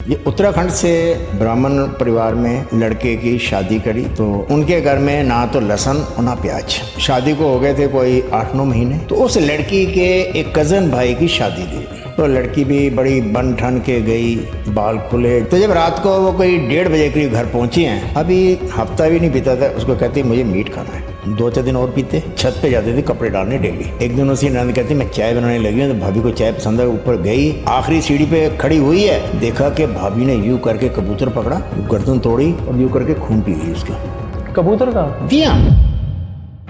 ये उत्तराखंड से ब्राह्मण परिवार में लड़के की शादी करी तो उनके घर में ना तो लहसुन और ना प्याज। शादी को हो गए थे कोई 8-9 महीने। तो उस लड़की के एक कजन भाई की शादी थी। तो लड़की भी बड़ी बन ठन के गई, बाल खुले। तो जब रात को वो कोई 1:30 बजे करीब घर पहुंची हैं, अभी हफ्ता भी नहीं बीता था, उसको कहती मुझे मीट खाना है। 2-4 दिन और पीते, छत पे जाते थे कपड़े डालने डेली। एक दिन उसकी नंद कहती मैं चाय बनाने लगी हूँ, तो भाभी को चाय पसंद है, ऊपर गई, आखिरी सीढ़ी पे खड़ी हुई है, देखा कि भाभी ने यूं करके कबूतर पकड़ा, गर्दन तोड़ी और यूं करके खून पी गई उसका। कबूतर का? जी हाँ।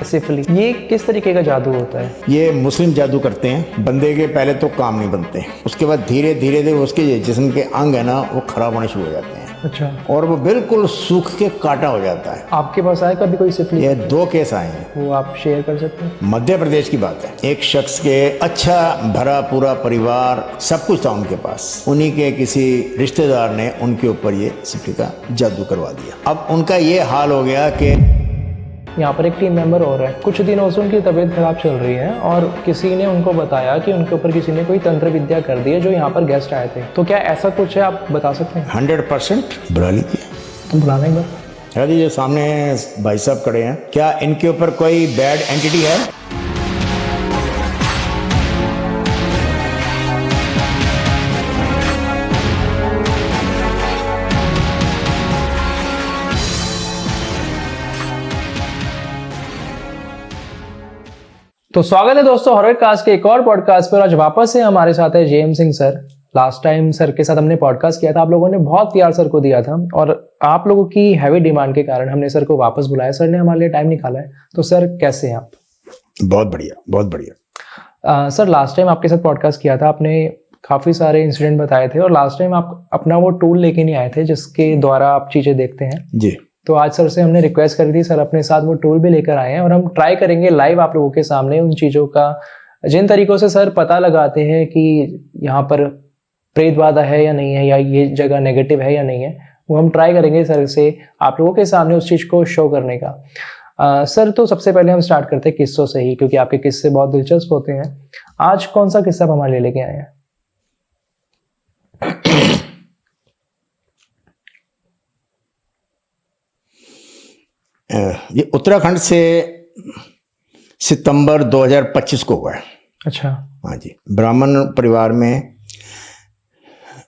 सिफली, ये किस तरीके का जादू होता है? ये मुस्लिम जादू करते हैं। बंदे के पहले तो काम नहीं बनते, उसके बाद धीरे धीरे उसके जिस्म के अंग है ना, वो खराब होने शुरू हो जाते हैं। अच्छा। और वो बिल्कुल सूख के काटा हो जाता है। आपके पास आया कभी कोई सिफली? ये 2 केस आए हैं। वो आप शेयर कर सकते हैं? मध्य प्रदेश की बात है। एक शख्स के अच्छा भरा पूरा परिवार, सब कुछ था उनके पास। उन्हीं के किसी रिश्तेदार ने उनके ऊपर ये सिफली का जादू करवा दिया। अब उनका ये हाल हो गया कि यहाँ पर एक टीम मेंबर और है, कुछ दिनों से उनकी तबीयत खराब चल रही है और किसी ने उनको बताया कि उनके ऊपर किसी ने कोई तंत्र विद्या कर दी है जो यहाँ पर गेस्ट आए थे। तो क्या ऐसा कुछ है, आप बता सकते हैं? 100% बुला लीजिए। तो बुलाना एक बार। अरे ये सामने भाई साहब खड़े हैं, क्या इनके ऊपर कोई बैड एंटिटी है? तो स्वागत है दोस्तों हॉरर कास्ट के एक और पॉडकास्ट पर। आज वापस से हमारे साथ है JM Singh sir. Last time sir के साथ हमने पॉडकास्ट किया था, आप लोगों ने बहुत प्यार सर को दिया था और आप लोगों की हैवी डिमांड के कारण हमने सर को वापस बुलाया। सर ने हमारे लिए टाइम निकाला है। तो सर कैसे हैं आप? बहुत बढ़िया, बहुत बढ़िया। सर लास्ट टाइम आपके साथ पॉडकास्ट किया था, आपने काफ़ी सारे इंसिडेंट बताए थे और लास्ट टाइम आप अपना वो टूल लेके नहीं आए थे जिसके द्वारा आप चीज़ें देखते हैं जी। तो आज सर से हमने रिक्वेस्ट करी थी, सर अपने साथ वो टूल भी लेकर आए हैं और हम ट्राई करेंगे लाइव आप लोगों के सामने उन चीज़ों का, जिन तरीकों से सर पता लगाते हैं कि यहाँ पर प्रेत बाधा है या नहीं है, या ये जगह नेगेटिव है या नहीं है, वो हम ट्राई करेंगे सर से आप लोगों के सामने उस चीज़ को शो करने का। सर तो सबसे पहले हम स्टार्ट करते हैं किस्सों से ही, क्योंकि आपके किस्से बहुत दिलचस्प होते हैं। आज कौन सा किस्सा आप हमारे लिए लेके आए हैं? ये उत्तराखंड से सितंबर 2025 को हुआ है। अच्छा। हाँ जी। ब्राह्मण परिवार में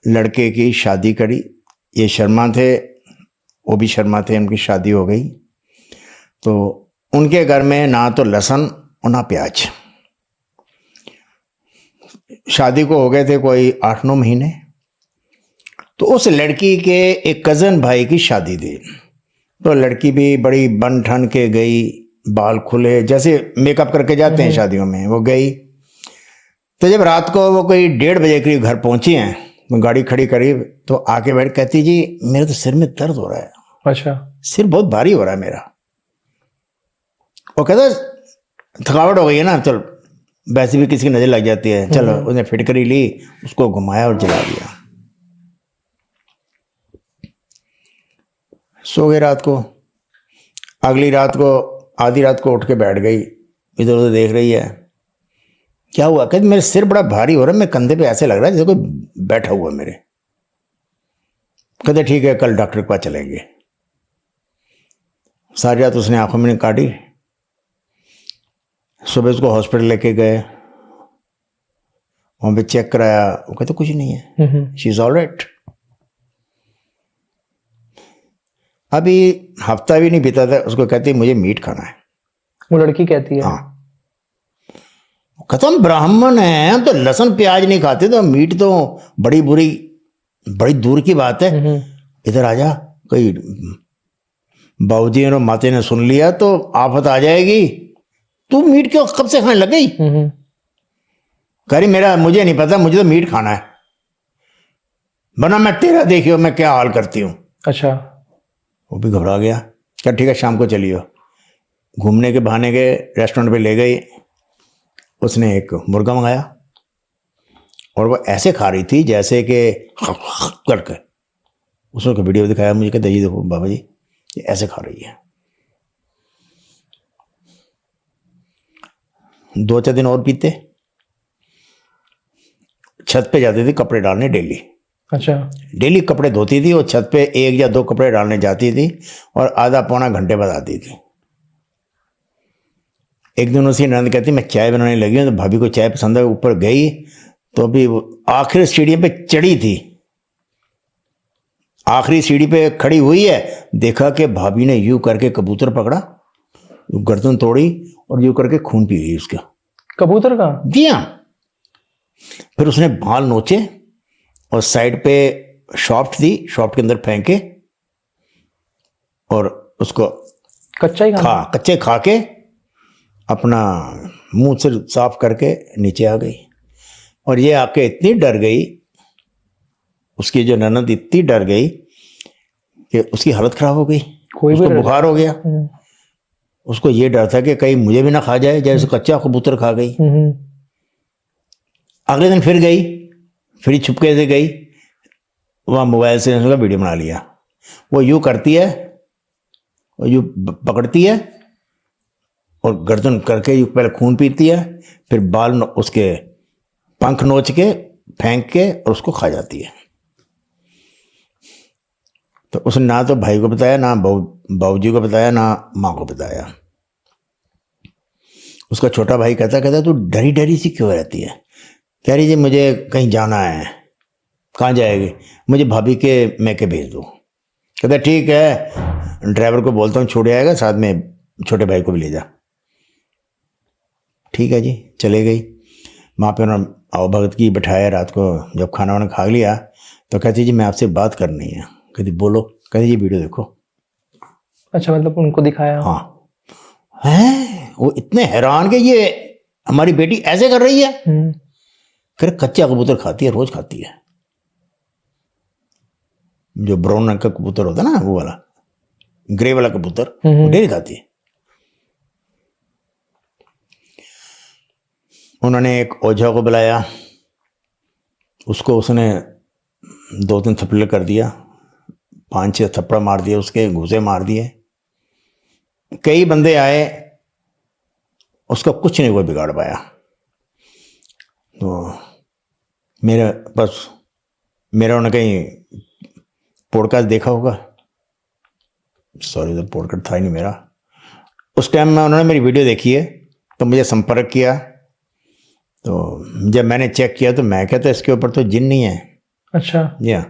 लड़के की शादी करी। ये शर्मा थे, वो भी शर्मा थे, उनकी शादी हो गई। तो उनके घर में ना तो लहसुन और ना प्याज। शादी को हो गए थे कोई 8-9 महीने। तो उस लड़की के एक कज़न भाई की शादी थी। तो लड़की भी बड़ी बन ठन के गई, बाल खुले, जैसे मेकअप करके जाते हैं शादियों में, वो गई। तो जब रात को वो कोई 1:30 बजे करीब घर पहुंची हैं, तो गाड़ी खड़ी करी तो आके बैठ कहती जी मेरे तो सिर में दर्द हो रहा है। अच्छा। सिर बहुत भारी हो रहा है मेरा। वो कहता थकावट हो गई है ना, चल वैसे भी किसी की नज़र लग जाती है, चलो। उसने फिटकरी ली, उसको घुमाया और जला दिया। सो गए रात को। अगली रात को आधी रात को उठ के बैठ गई, इधर उधर देख रही है, क्या हुआ? कहते मेरे सिर बड़ा भारी हो रहा है, मेरे कंधे पे ऐसे लग रहा है जैसे कोई बैठा हुआ मेरे। कहते ठीक है कल डॉक्टर के पास चलेंगे। सारी रात उसने आंखों में काटी। सुबह उसको हॉस्पिटल लेके गए, वहाँ पे चेक कराया, वो कहते कुछ नहीं है, शी इज ऑल राइट। अभी हफ्ता भी नहीं बीता था, उसको कहती मुझे मीट खाना है। वो लड़की कहती है? हाँ। कहता हम ब्राह्मण हैं, हम तो लहसुन प्याज नहीं खाते, तो मीट तो बड़ी दूर की बात है। इधर आ जा, कोई बाबूजी और माते ने सुन लिया तो आफत आ जाएगी। तू मीट क्यों कब से खाने लग गई? कह रही मुझे नहीं पता, मुझे तो मीट खाना है, वरना मैं तेरा देखियो मैं क्या हाल करती हूँ। अच्छा। वो भी घबरा गया। क्या ठीक है शाम को चलियो। घूमने के बहाने के रेस्टोरेंट पे ले गई। उसने एक मुर्गा मंगाया और वो ऐसे खा रही थी जैसे कि करके। उसने को वीडियो दिखाया मुझे, कहते ये देखो बाबा जी ये ऐसे खा रही है। 2-4 दिन और पीते, छत पे जाते थे कपड़े डालने डेली। अच्छा। डेली कपड़े धोती थी और छत पे 1 या 2 कपड़े डालने जाती थी और आधा पौना घंटे बाद आती थी। एक दिन उसकी ननद कहती मैं चाय बनाने लगी हूँ, तो भाभी को चाय पसंद है, ऊपर गई तो अभी आखिरी सीढ़ी पे चढ़ी थी, आखिरी सीढ़ी पे खड़ी हुई है, देखा कि भाभी ने यूं करके कबूतर पकड़ा, गर्दन तोड़ी और यूं करके खून पी गई उसका। कबूतर का? जी हाँ। फिर उसने बाल नोचे और साइड पे शॉफ्ट थी, शॉफ्ट के अंदर फेंके और उसको कच्चा ही खाना? कच्चे खा के अपना मुंह से साफ करके नीचे आ गई। और ये आके इतनी डर गई, उसकी जो ननद इतनी डर गई कि उसकी हालत खराब हो गई, उसको बुखार हो गया। उसको ये डर था कि कहीं मुझे भी ना खा जाए, जैसे कच्चा कबूतर खा गई। अगले दिन फिर गई, फिर छुपके से गई, वहाँ मोबाइल से उसका वीडियो बना लिया। वो यूँ करती है और यूँ पकड़ती है और गर्दन करके यूँ पहले खून पीती है, फिर बाल उसके पंख नोच के फेंक के और उसको खा जाती है। तो उसने ना तो भाई को बताया, ना बाबूजी को बताया, ना माँ को बताया। उसका छोटा भाई कहता तू डरी डरी सी क्यों रहती है? कह रही जी मुझे कहीं जाना है। कहाँ जाएगी? मुझे भाभी के मैके भेज दो। कहता ठीक है, ड्राइवर को बोलता हूँ छोड़ आएगा, साथ में छोटे भाई को भी ले जा। ठीक है जी, चले गई। वहाँ पे उन्होंने आओ भगत की बैठाया। रात को जब खाना वाना खा लिया तो कहती जी मैं आपसे बात करनी है। कहती बोलो। कहती जी वीडियो देखो। अच्छा, मतलब उनको दिखाया? हाँ। हैं वो इतने हैरान कि ये हमारी बेटी ऐसे कर रही है। फिर कच्चा कबूतर खाती है, रोज खाती है। जो ब्राउन रंग का कबूतर होता है ना, वो वाला ग्रे वाला कबूतर, डेली खाती है। उन्होंने एक ओझा को बुलाया, उसको उसने 2-3 थप्पड़ कर दिया, 5-6 थप्पड़ मार दिए, उसके घूसे मार दिए। कई बंदे आए, उसका कुछ नहीं कोई बिगाड़ पाया। तो मेरा उन्होंने कहीं पॉडकास्ट देखा होगा, सॉरी तो पॉडकास्ट था ही नहीं मेरा उस टाइम में। उन्होंने मेरी वीडियो देखी है तो मुझे संपर्क किया। तो जब मैंने चेक किया तो मैं कहता इसके ऊपर तो जिन नहीं है। अच्छा। जी हाँ।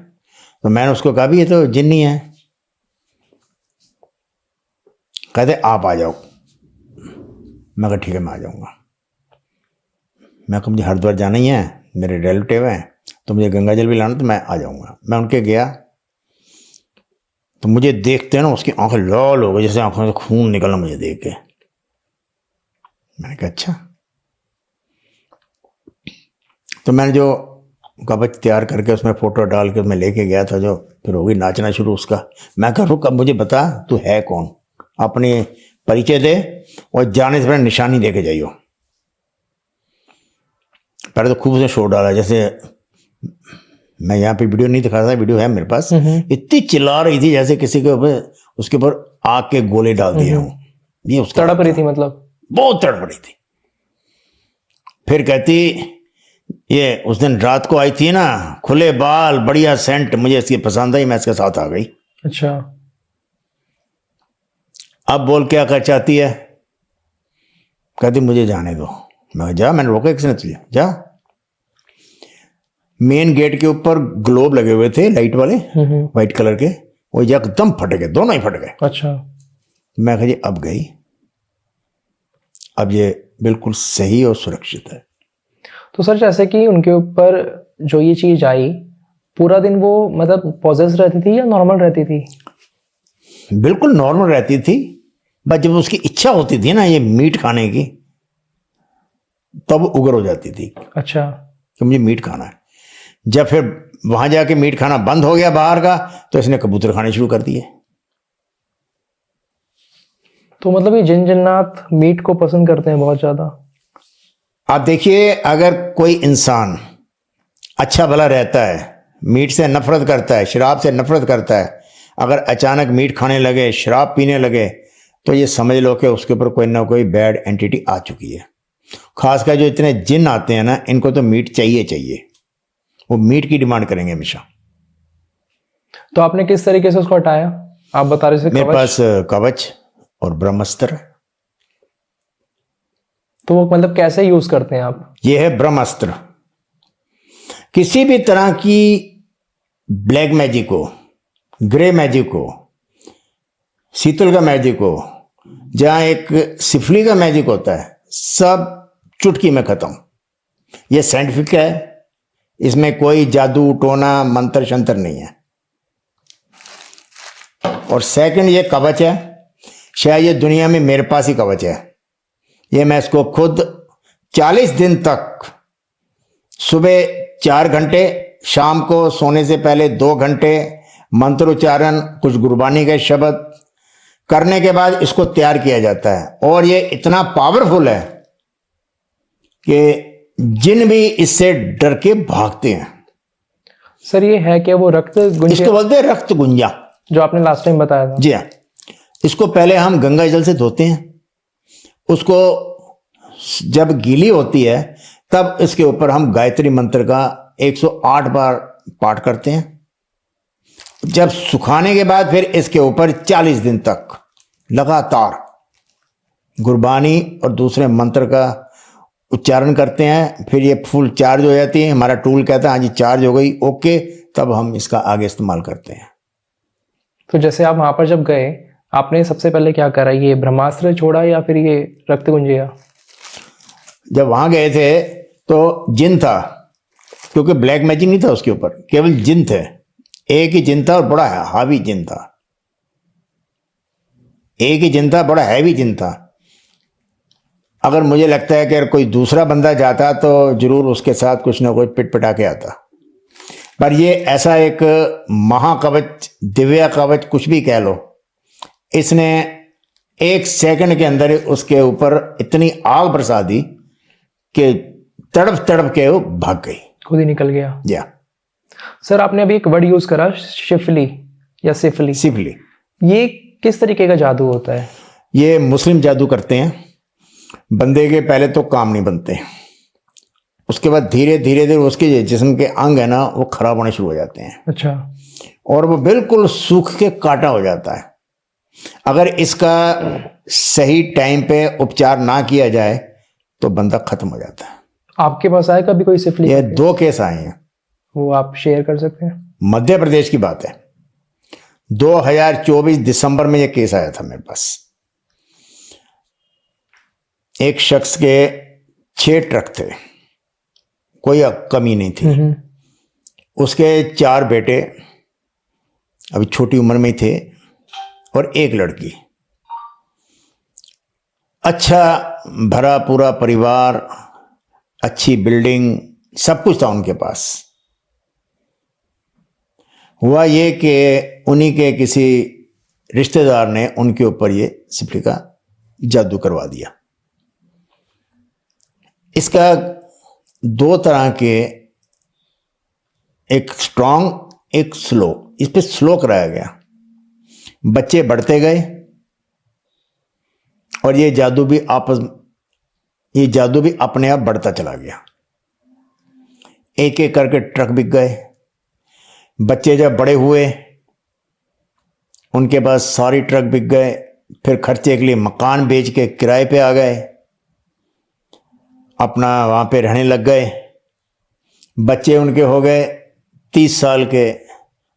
तो मैंने उसको कहा भी ये तो जिन नहीं है। कहते आप आ जाओ। मैं कहा ठीक है मैं आ जाऊँगा। मैं कहा मुझे हरिद्वार जाना ही है, मेरे रिलेटिव हैं, तो मुझे गंगा जल भी लाना, तो मैं आ जाऊँगा। मैं उनके गया तो मुझे देखते हैं ना उसकी आंखें लाल हो गई, जैसे आंखों से खून निकलना मुझे देख के। मैंने कहा अच्छा। तो मैंने जो कवच तैयार करके उसमें फ़ोटो डाल के मैं लेके गया था, जो फिर हो गई नाचना शुरू उसका। मैं कहा रुक, अब मुझे बता तू है कौन, अपने परिचय दे और जाने से पहले निशानी दे के जाइयो। पहले तो खूब उसने शोर डाला, जैसे मैं यहाँ पे वीडियो नहीं दिखा रहा था, वीडियो है मेरे पास। इतनी चिल्ला रही थी जैसे किसी के ऊपर उसके ऊपर आग के गोले डाल दिए हों। ये उसका तड़प रही थी, मतलब बहुत तड़प रही थी। फिर कहती ये उस दिन रात को आई थी ना, खुले बाल, बढ़िया सेंट, मुझे इसकी पसंद आई, मैं इसके साथ आ गई। अच्छा। अब बोल क्या कर चाहती है? कहती मुझे जाने दो। मैं जा, मैंने रोका किसने तुझे? जा। मेन गेट के ऊपर ग्लोब लगे हुए थे लाइट वाले, व्हाइट कलर के, वो एकदम फट गए, दोनों ही फट गए। अच्छा। मैं कहा जी अब गई, अब ये बिल्कुल सही और सुरक्षित है। तो सर जैसे कि उनके ऊपर जो ये चीज आई, पूरा दिन वो मतलब पॉजेस रहती थी या नॉर्मल रहती थी? बिल्कुल नॉर्मल रहती थी, बस जब उसकी इच्छा होती थी ना ये मीट खाने की, तब उग्र हो जाती थी। अच्छा। कि मुझे मीट खाना है। जब फिर वहां जाके मीट खाना बंद हो गया बाहर का, तो इसने कबूतर खाने शुरू कर दिए। तो मतलब ये जिन जिन्नात मीट को पसंद करते हैं बहुत ज्यादा। आप देखिए, अगर कोई इंसान अच्छा भला रहता है, मीट से नफरत करता है, शराब से नफरत करता है, अगर अचानक मीट खाने लगे, शराब पीने लगे, तो ये समझ लो कि उसके ऊपर कोई ना कोई बैड एंटिटी आ चुकी है। खासकर जो इतने जिन आते हैं ना, इनको तो मीट चाहिए चाहिए, वो मीट की डिमांड करेंगे हमेशा। तो आपने किस तरीके से उसको हटाया? आप बता रहे थे मेरे कवच। पास कवच और ब्रह्मास्त्र। तो वो मतलब कैसे यूज करते हैं आप? ये है ब्रह्मास्त्र। किसी भी तरह की ब्लैक मैजिक हो, ग्रे मैजिक हो, शीतल का मैजिक हो, जहां एक सिफली का मैजिक होता है, सब चुटकी में खत्म। ये साइंटिफिक है, इसमें कोई जादू टोना मंत्र शंत्र नहीं है। और सेकंड, ये कवच है, शायद ये दुनिया में मेरे पास ही कवच है। ये मैं इसको खुद 40 दिन तक सुबह 4 घंटे, शाम को सोने से पहले 2 घंटे मंत्रोच्चारण, कुछ गुरबानी के शब्द करने के बाद इसको तैयार किया जाता है। और ये इतना पावरफुल है कि जिन भी इससे डर के भागते हैं। सर ये है क्या वो रक्त गुंजिया इसको बोलते हैं रक्त गुंजा। जो आपने लास्ट टाइम बताया था? जी हाँ। इसको पहले हम गंगा जल से धोते हैं, उसको जब गीली होती है तब इसके ऊपर हम गायत्री मंत्र का 108 बार पाठ करते हैं। जब सुखाने के बाद फिर इसके ऊपर 40 दिन तक लगातार गुरबानी और दूसरे मंत्र का उच्चारण करते हैं। फिर ये फुल चार्ज हो जाती है, हमारा टूल कहता है हाँ जी चार्ज हो गई, ओके, तब हम इसका आगे इस्तेमाल करते हैं। तो जैसे आप वहां पर जब गए, आपने सबसे पहले क्या करा? ये ब्रह्मास्त्र छोड़ा या फिर ये रक्त गुंजिया? जब वहां गए थे तो जिन था, क्योंकि ब्लैक मैजिक नहीं था उसके ऊपर, केवल जिन थे। एक ही जिन था और बड़ा हावी जिन था। एक ही जिन था, बड़ा हैवी जिन था। अगर मुझे लगता है कि अगर कोई दूसरा बंदा जाता तो जरूर उसके साथ कुछ ना कुछ पिटपिटा के आता। पर ये ऐसा एक महाकवच, दिव्य कवच, कुछ भी कह लो, इसने 1 सेकंड के अंदर उसके ऊपर इतनी आग बरसा दी कि तड़प तड़प के वो भाग गई, खुद ही निकल गया। या सर आपने अभी एक वर्ड यूज करा, शिफली या सिफली। सिफली। ये किस तरीके का जादू होता है? ये मुस्लिम जादू करते हैं। बंदे के पहले तो काम नहीं बनते, उसके बाद धीरे धीरे धीरे उसके जिस्म के अंग है ना वो खराब होने शुरू हो जाते हैं। अच्छा। और वो बिल्कुल सूख के काटा हो जाता है। अगर इसका सही टाइम पे उपचार ना किया जाए तो बंदा खत्म हो जाता है। आपके पास आया कभी कोई सिफली? ये 2 केस आए हैं। वो आप शेयर कर सकते हैं? मध्य प्रदेश की बात है, 2024 दिसंबर में ये केस आया था मेरे पास। एक शख्स के 6 ट्रक थे, कोई कमी नहीं थी। उसके 4 बेटे अभी छोटी उम्र में थे और 1 लड़की। अच्छा भरा पूरा परिवार, अच्छी बिल्डिंग, सब कुछ था उनके पास। हुआ ये कि उन्हीं के किसी रिश्तेदार ने उनके ऊपर ये सिफली का जादू करवा दिया। इसका 2 तरह के, एक स्ट्रॉन्ग एक स्लो। इस पे स्लो कराया गया, बच्चे बढ़ते गए और ये जादू भी अपने आप बढ़ता चला गया। एक एक करके ट्रक बिक गए। बच्चे जब बड़े हुए उनके पास सारी ट्रक बिक गए। फिर खर्चे के लिए मकान बेच के किराए पे आ गए, अपना वहाँ पे रहने लग गए। बच्चे उनके हो गए 30 साल के,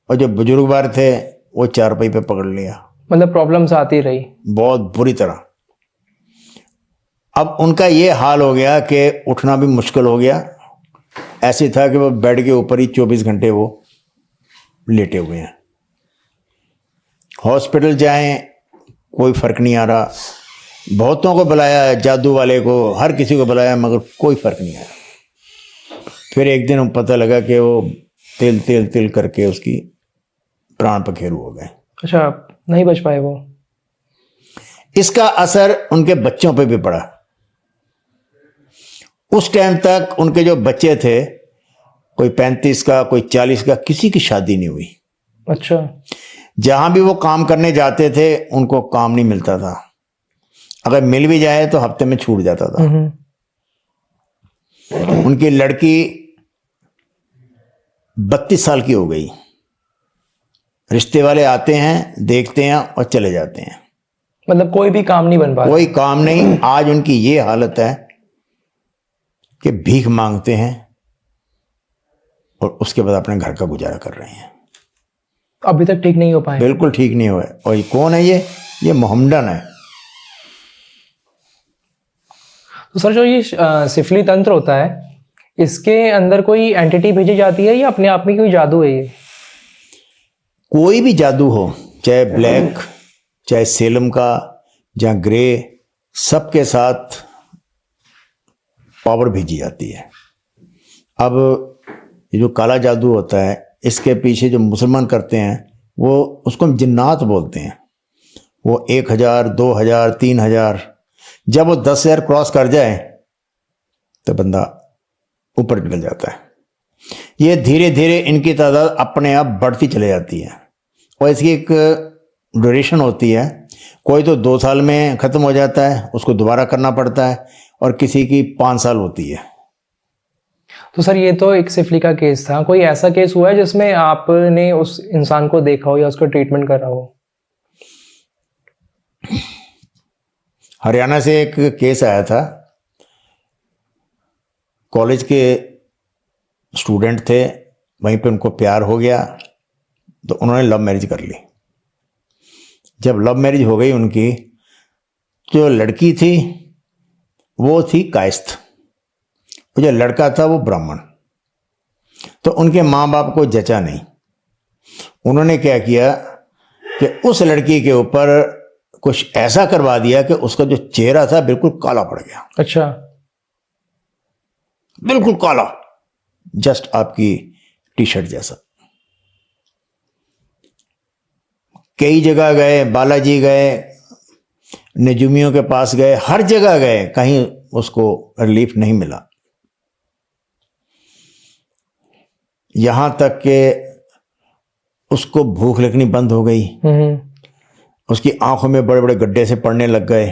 और जो बुजुर्ग बार थे वो 4 पे पकड़ लिया। मतलब प्रॉब्लम्स आती रही बहुत बुरी तरह। अब उनका ये हाल हो गया कि उठना भी मुश्किल हो गया। ऐसे था कि वो बेड के ऊपर ही 24 घंटे वो लेटे हुए हैं। हॉस्पिटल जाएं कोई फर्क नहीं आ रहा। बहुतों को बुलाया, जादू वाले को, हर किसी को बुलाया, मगर कोई फर्क नहीं आया। फिर एक दिन पता लगा कि वो तिल तिल तिल करके उसकी प्राण पखेरु हो गए। अच्छा, नहीं बच पाए वो? इसका असर उनके बच्चों पे भी पड़ा। उस टाइम तक उनके जो बच्चे थे, कोई 35 का, कोई 40 का, किसी की शादी नहीं हुई। अच्छा। जहां भी वो काम करने जाते थे उनको काम नहीं मिलता था। अगर मिल भी जाए तो हफ्ते में छूट जाता था। उनकी लड़की 32 साल की हो गई, रिश्ते वाले आते हैं, देखते हैं और चले जाते हैं। मतलब कोई भी काम नहीं बन पा रहा। कोई काम नहीं। आज उनकी ये हालत है कि भीख मांगते हैं और उसके बाद अपने घर का गुजारा कर रहे हैं। अभी तक ठीक नहीं हो पाए। बिल्कुल ठीक नहीं हुआ। और ये कौन है? ये मोहम्मडन है। तो सर, जो ये सिफली तंत्र होता है, इसके अंदर कोई एंटिटी भेजी जाती है या अपने आप में कोई जादू है ये? कोई भी जादू हो, चाहे ब्लैक, चाहे सेलम का, या ग्रे, सबके साथ पावर भेजी जाती है। अब ये जो काला जादू होता है, इसके पीछे जो मुसलमान करते हैं वो उसको हम जिन्नात बोलते हैं। वो 1000, 2000, 3000, जब वो 10,000 क्रॉस कर जाए तो बंदा ऊपर निकल जाता है। ये धीरे धीरे इनकी तादाद अपने आप बढ़ती चले जाती है और इसकी एक ड्यूरेशन होती है। कोई तो 2 साल में ख़त्म हो जाता है, उसको दोबारा करना पड़ता है, और किसी की 5 साल होती है। तो सर, ये तो एक सिफली का केस था। कोई ऐसा केस हुआ है जिसमें आपने उस इंसान को देखा हो या उसका ट्रीटमेंट करा हो? हरियाणा से एक केस आया था। कॉलेज के स्टूडेंट थे, वहीं पे उनको प्यार हो गया तो उन्होंने लव मैरिज कर ली। जब लव मैरिज हो गई उनकी, जो लड़की थी वो थी कायस्थ, जो लड़का था वो ब्राह्मण। तो उनके माँ बाप को जचा नहीं। उन्होंने क्या किया कि उस लड़की के ऊपर कुछ ऐसा करवा दिया कि उसका जो चेहरा था बिल्कुल काला पड़ गया। अच्छा। बिल्कुल काला, जस्ट आपकी टी शर्ट जैसा। कई जगह गए, बालाजी गए, नजूमियों के पास गए, हर जगह गए, कहीं उसको रिलीफ नहीं मिला। यहां तक कि उसको भूख लगनी बंद हो गई। उसकी आंखों में बड़े बड़े गड्ढे से पड़ने लग गए।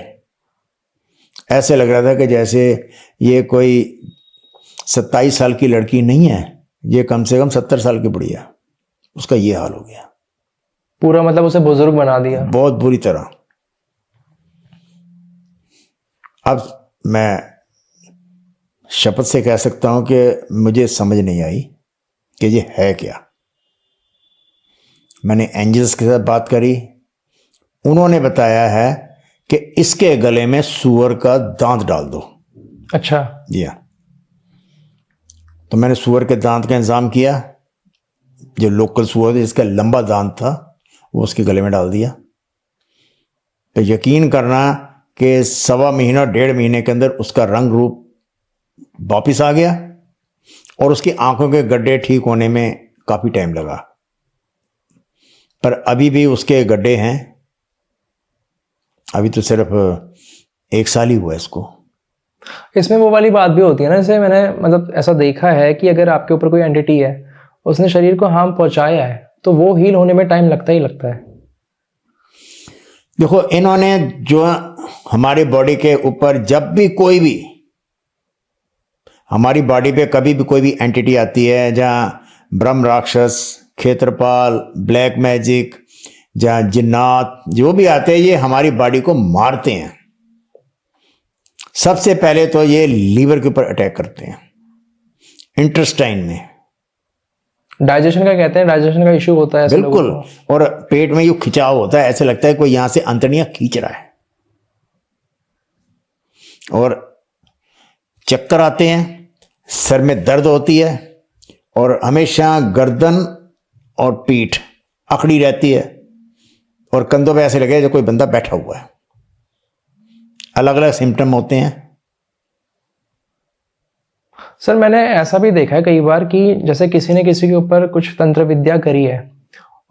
ऐसे लग रहा था कि जैसे ये कोई 27 साल की लड़की नहीं है, ये कम से कम 70 साल की बुढ़िया। उसका ये हाल हो गया पूरा, मतलब उसे बुजुर्ग बना दिया बहुत बुरी तरह। अब मैं शपथ से कह सकता हूं कि मुझे समझ नहीं आई कि ये है क्या। मैंने एंजल्स के साथ बात करी, उन्होंने बताया है कि इसके गले में सूअर का दांत डाल दो। अच्छा। जी हाँ। तो मैंने सूअर के दांत का इंतजाम किया। जो लोकल सूअर जिसका लंबा दांत था वो उसके गले में डाल दिया। तो यकीन करना कि 1.25 महीना 1.5 महीने के अंदर उसका रंग रूप वापिस आ गया और उसकी आंखों के गड्ढे ठीक होने में काफ़ी टाइम लगा, पर अभी भी उसके गड्ढे हैं। अभी तो सिर्फ 1 साल ही हुआ इसको। इसमें वो वाली बात भी होती है ना, जैसे मैंने मतलब ऐसा देखा है कि अगर आपके ऊपर कोई एंटिटी है, उसने शरीर को हार्म पहुंचाया है, तो वो हील होने में टाइम लगता ही लगता है। देखो, इन्होंने जो हमारी बॉडी के ऊपर जब भी कोई भी हमारी बॉडी पे कभी भी कोई भी एंटिटी आती है, जहाँ ब्रह्म राक्षस, क्षेत्रपाल, ब्लैक मैजिक, जहाँ जिन्नात जो भी आते हैं, ये हमारी बॉडी को मारते हैं। सबसे पहले तो ये लीवर के ऊपर अटैक करते हैं, इंटेस्टाइन में। डाइजेशन का कहते हैं, डाइजेशन का इशू होता है ऐसे लोगों बिल्कुल। को। और पेट में यूं खिंचाव होता है, ऐसे लगता है कोई यहां से अंतड़ियां खींच रहा है, और चक्कर आते हैं, सर में दर्द होती है, और हमेशा गर्दन और पीठ अकड़ी रहती है, और कंधों पे ऐसे लगे जो कोई बंदा बैठा हुआ है। अलग अलग सिम्टम होते हैं। सर, मैंने ऐसा भी देखा है कई बार कि जैसे किसी ने किसी के ऊपर कुछ तंत्र विद्या करी है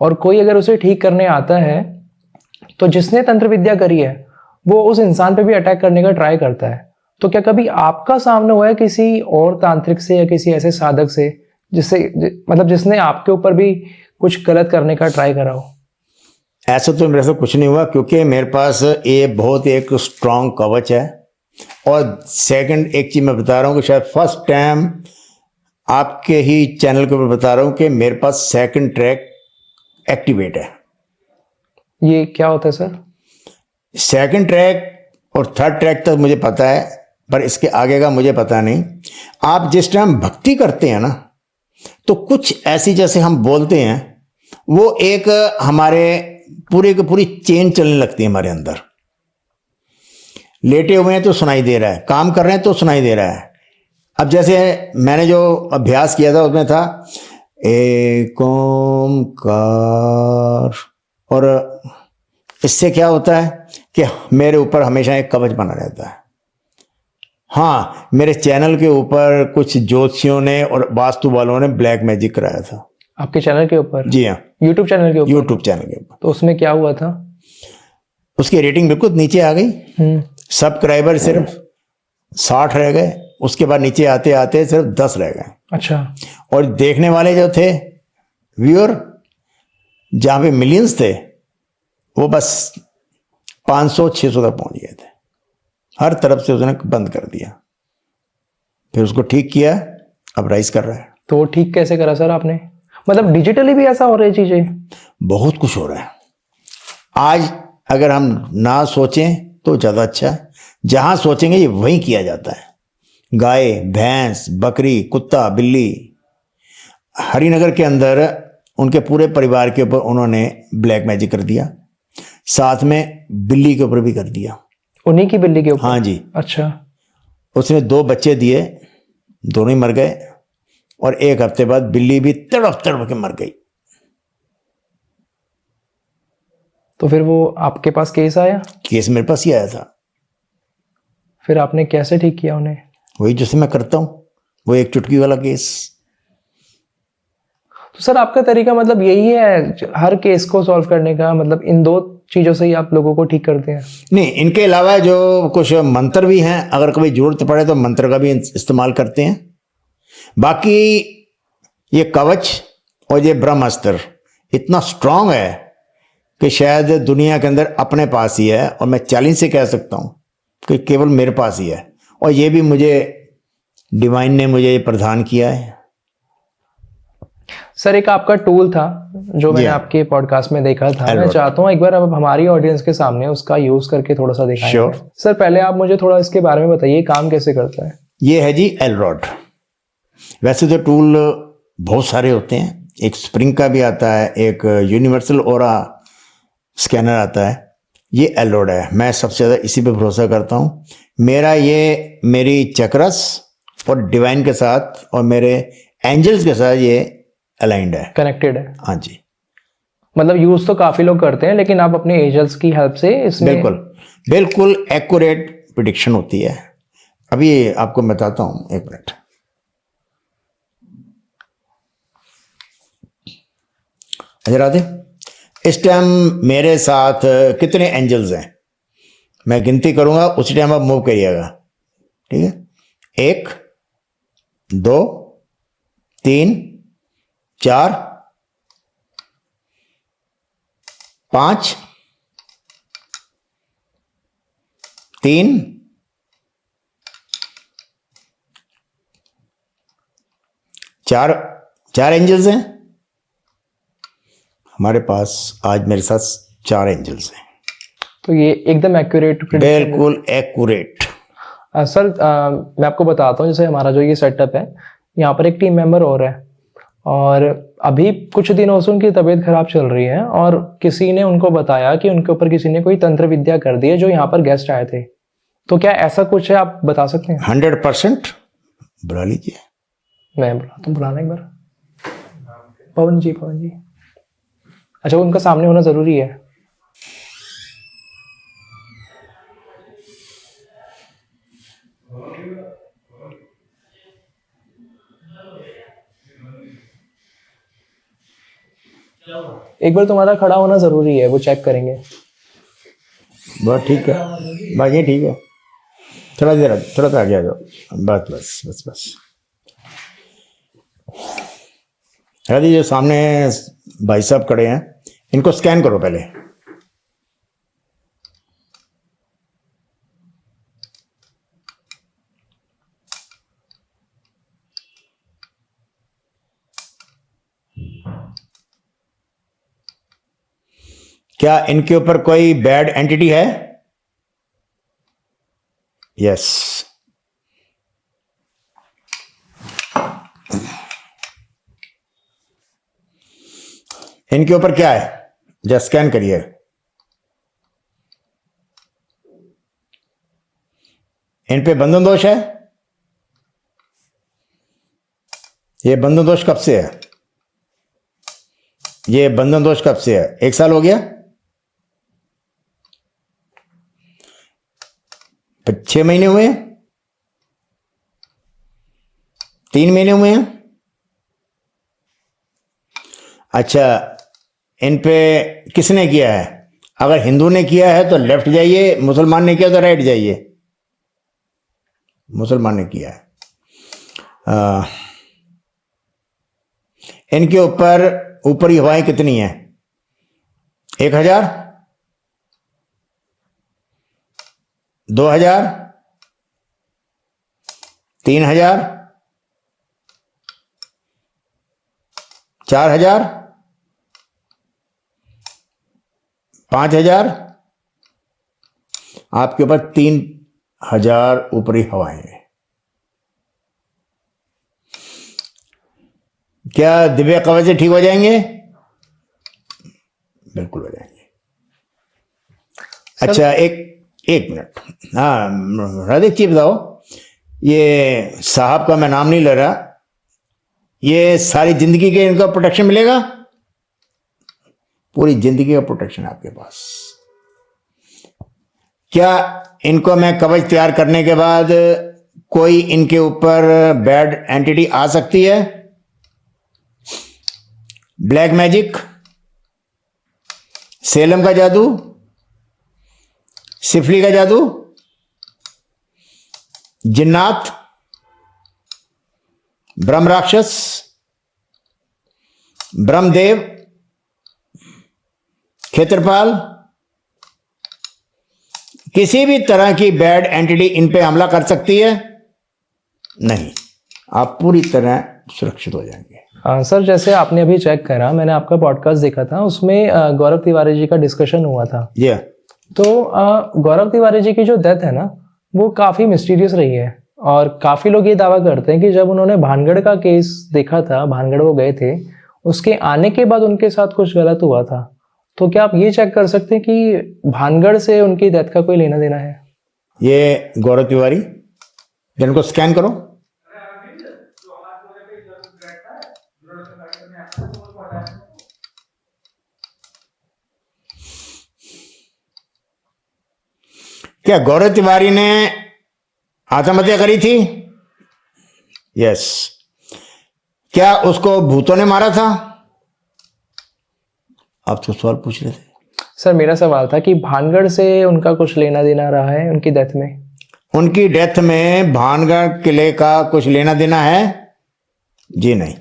और कोई अगर उसे ठीक करने आता है, तो जिसने तंत्र विद्या करी है वो उस इंसान पे भी अटैक करने का ट्राई करता है। तो क्या कभी आपका सामने हुआ है किसी और तांत्रिक से या किसी ऐसे साधक से मतलब जिसने आपके ऊपर भी कुछ गलत करने का ट्राई करा हो? ऐसा तो मेरे से कुछ नहीं हुआ, क्योंकि मेरे पास ये बहुत एक स्ट्रॉन्ग कवच है। और सेकंड एक चीज़ मैं बता रहा हूँ कि शायद फर्स्ट टाइम आपके ही चैनल के ऊपर बता रहा हूँ कि मेरे पास सेकंड ट्रैक एक्टिवेट है। ये क्या होता है सर? सेकंड ट्रैक और थर्ड ट्रैक तक मुझे पता है, पर इसके आगे का मुझे पता नहीं। आप जिस टाइम भक्ति करते हैं ना, तो कुछ ऐसी जैसे हम बोलते हैं, वो एक हमारे पूरे की पूरी चेन चलने लगती है हमारे अंदर। लेटे हुए हैं तो सुनाई दे रहा है, काम कर रहे हैं तो सुनाई दे रहा है। अब जैसे मैंने जो अभ्यास किया था उसमें था एक ओंकार, और इससे क्या होता है कि मेरे ऊपर हमेशा एक कवच बना रहता है। हाँ, मेरे चैनल के ऊपर कुछ ज्योतिषियों ने और वास्तु वालों ने ब्लैक मैजिक कराया था। आपके चैनल के ऊपर? जी हाँ, यूट्यूब चैनल के ऊपर? यूट्यूब चैनल के ऊपर। तो उसमें क्या हुआ था? उसकी रेटिंग बिल्कुल नीचे आ गई। सब्सक्राइबर सिर्फ 60 रह गए, उसके बाद नीचे आते आते सिर्फ 10 रह गए। अच्छा। और देखने वाले जो थे व्यूअर, जहाँ पे मिलियंस थे, वो बस 500-600 तक पहुंच गए थे। हर तरफ से उसने बंद कर दिया, फिर उसको ठीक किया, अब राइज कर रहा है। तो वो ठीक कैसे करा सर आपने? मतलब डिजिटली भी ऐसा हो रही चीजें? बहुत कुछ हो रहा है आज। अगर हम ना सोचें तो ज़्यादा अच्छा है, जहाँ सोचेंगे ये वहीं किया जाता है। गाय, भैंस, बकरी, कुत्ता, बिल्ली, हरिनगर के अंदर उनके पूरे परिवार के ऊपर उन्होंने ब्लैक मैजिक कर दिया, साथ में बिल्ली के ऊपर भी कर दिया। उन्हीं की बिल्ली के ऊपर? हाँ जी। अच्छा। उसने 2 बच्चे दिए, दोनों ही मर गए, और 1 हफ्ते बाद बिल्ली भी तड़प तड़प के मर गई। तो फिर वो आपके पास केस आया? केस मेरे पास ही आया था। फिर आपने कैसे ठीक किया उन्हें? वही जैसे मैं करता हूँ, वो एक चुटकी वाला केस। तो सर आपका तरीका मतलब यही है हर केस को सॉल्व करने का, मतलब इन 2 चीजों से ही आप लोगों को ठीक करते हैं? नहीं, इनके अलावा जो कुछ मंत्र भी हैं, अगर कभी जरूरत पड़े तो मंत्र का भी इस्तेमाल करते हैं। बाकी ये कवच और ये ब्रह्मास्त्र इतना स्ट्रांग है कि शायद दुनिया के अंदर अपने पास ही है, और मैं चैलेंज से कह सकता हूँ कि केवल मेरे पास ही है, और ये भी मुझे डिवाइन ने मुझे प्रदान किया है। सर एक आपका टूल था जो मैंने आपके पॉडकास्ट में देखा था, मैं चाहता हूँ एक बार अब हमारी ऑडियंस के सामने उसका यूज करके थोड़ा सा दिखाएं। Sure. सर पहले आप मुझे थोड़ा इसके बारे में बताइए, काम कैसे करता है? ये है जी एलरॉड। वैसे तो टूल बहुत सारे होते हैं, एक स्प्रिंग का भी आता है, एक यूनिवर्सल ओरा स्कैनर आता है। ये एलरॉड है, मैं सबसे ज़्यादा इसी पे भरोसा करता हूँ। मेरी चक्रस और डिवाइन के साथ और मेरे एंजल्स के साथ ये अलाइंड है, कनेक्टेड है। हाँ जी। मतलब यूज तो काफी लोग करते हैं, लेकिन आप अपने एंजल्स की हेल्प से इसमें बिल्कुल एक्यूरेट प्रेडिक्शन होती है। अभी आपको बताता हूँ, 1 मिनट। अच्छा राधे, इस टाइम मेरे साथ कितने एंजल्स हैं मैं गिनती करूंगा, उसी टाइम आप मूव करिएगा, ठीक है? 1 2 3 4 5 3 4 एंजल्स हैं हमारे पास आज। मेरे साथ 4 एंजल्स हैं। तो ये एकदम एक्यूरेट? बिल्कुल एक्यूरेट। सर मैं आपको बताता हूँ, जैसे हमारा जो ये सेटअप है, यहाँ पर एक टीम मेंबर और है, और अभी कुछ दिनों से उनकी तबीयत खराब चल रही है, और किसी ने उनको बताया कि उनके ऊपर किसी ने कोई तंत्र विद्या कर दी है जो यहाँ पर गेस्ट आए थे। तो क्या ऐसा कुछ है, आप बता सकते हैं? 100% बुला लीजिए। मैं बुलाता हूँ, बुलाना एक बार। पवन जी। अच्छा, उनका सामने होना जरूरी है? एक बार तुम्हारा खड़ा होना जरूरी है, वो चेक करेंगे। बहुत ठीक है भाई, ये ठीक है। थोड़ा सा आगे आ जाओ, बस। अरे जो सामने भाई साहब खड़े हैं, इनको स्कैन करो पहले। क्या इनके ऊपर कोई बैड एंटिटी है? यस। इनके ऊपर क्या है? जस्ट स्कैन करिए। इन पे बंधन दोष है। ये बंधन दोष कब से है? ये बंधन दोष कब से है? 1 साल हो गया? 6 महीने हुए हैं? 3 महीने हुए हैं? अच्छा, इन पे किसने किया है? अगर हिंदू ने किया है तो लेफ्ट जाइए, मुसलमान ने किया तो राइट जाइए। मुसलमान ने किया है। इनके ऊपर ऊपरी हवाएं कितनी हैं? 1000, 2000, 3000, 4000, 5000। आपके ऊपर 3000 ऊपरी हवाएं हैं। क्या दिव्य कवच से ठीक हो जाएंगे? बिल्कुल हो जाएंगे। अच्छा, एक मिनट। हाँ राधिक जी बताओ, ये साहब का मैं नाम नहीं ले रहा, ये सारी जिंदगी के इनका प्रोटेक्शन मिलेगा? पूरी जिंदगी का प्रोटेक्शन आपके पास। क्या इनको मैं कवच तैयार करने के बाद कोई इनके ऊपर बैड एंटिटी आ सकती है? ब्लैक मैजिक, सेलम का जादू, सिफली का जादू, जिन्नात, ब्रह्म राक्षस, ब्रह्मदेव, क्षेत्रपाल, किसी भी तरह की बैड एंटिटी इन पे हमला कर सकती है? नहीं, आप पूरी तरह सुरक्षित हो जाएंगे। सर, जैसे आपने अभी चेक करा, मैंने आपका पॉडकास्ट देखा था, उसमें गौरव तिवारी जी का डिस्कशन हुआ था। तो गौरव तिवारी जी की जो डेथ है ना, वो काफ़ी मिस्टीरियस रही है। और काफ़ी लोग ये दावा करते हैं कि जब उन्होंने भानगढ़ का केस देखा था, भानगढ़ वो गए थे, उसके आने के बाद उनके साथ कुछ गलत हुआ था। तो क्या आप ये चेक कर सकते हैं कि भानगढ़ से उनकी डेथ का कोई लेना देना है? ये गौरव तिवारी, जिनको स्कैन करो। क्या गौरव तिवारी ने आत्महत्या करी थी? यस। क्या उसको भूतों ने मारा था? आप तो सवाल पूछ रहे थे। सर, मेरा सवाल था कि भानगढ़ से उनका कुछ लेना देना रहा है उनकी डेथ में? उनकी डेथ में भानगढ़ किले का कुछ लेना देना है? जी नहीं।